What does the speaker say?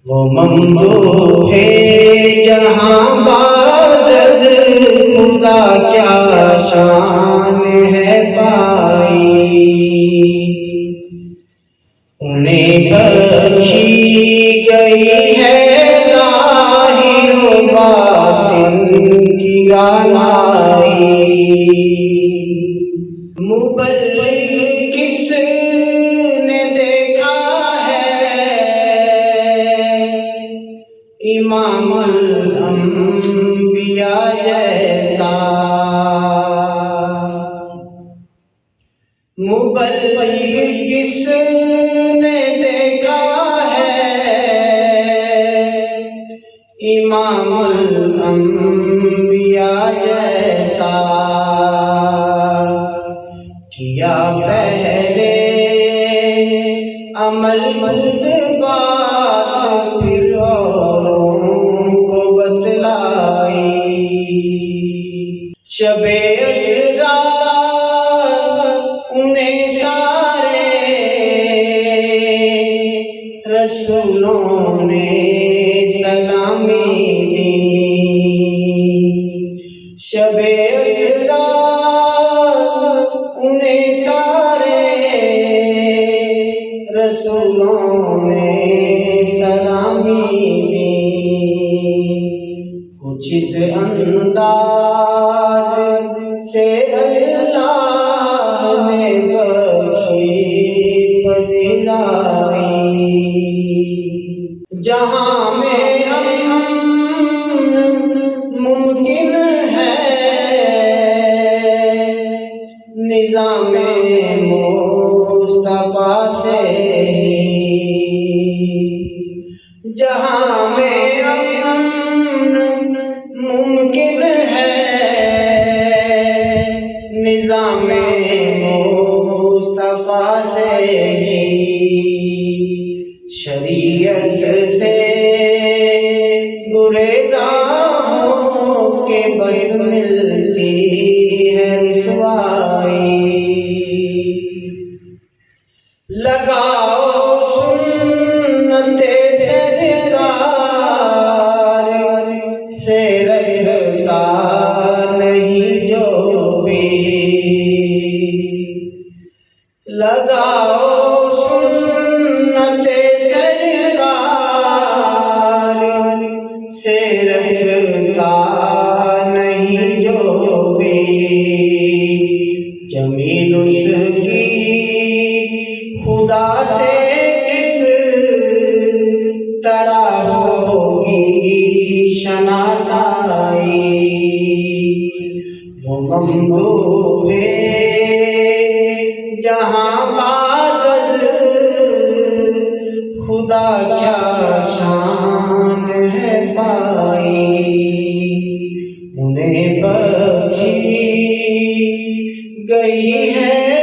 وہ ممدوح ہے جہاں بعد از خدا کیا شان ہے پائی، انہیں بخشی گئی ہے ظاہر و باطن کی رانائی۔ مبلغ کس نے دیکھا ہے امام الانبیاء جیسا، مبلغ کس نے دیکھا ہے امام الانبیاء جیسا، کیا پہلے عمل بات پھر اوروں کو بتلائی، شب اسرا انہیں سارے رسولوں نے سلامی دی، شب اسرا انہیں سارے رسولوں نے سلامی دی، کچھ اس انداز سے اللہ نے بخشی پذیرائی، جہاں میں امن ممکن ہے نظام مصطفیٰ سے، جہاں میں امن ممکن ہے نظام مصطفیٰ سے، شریعت سے گریزاں ہو کے بس ملتی ہے رسوائی، لگاؤ سنت سرکار سے رکھتا نہیں جو بھی، لگاؤ سنت سرکار سے رکھتا نہیں جو بھی، جمیل اس کی خدا سے کس طرح ہوگی شناسائی، وہ ممدوح ہے جہاں بعد از خدا کیا شان ہے پائی، انہیں بخشی گئی ہے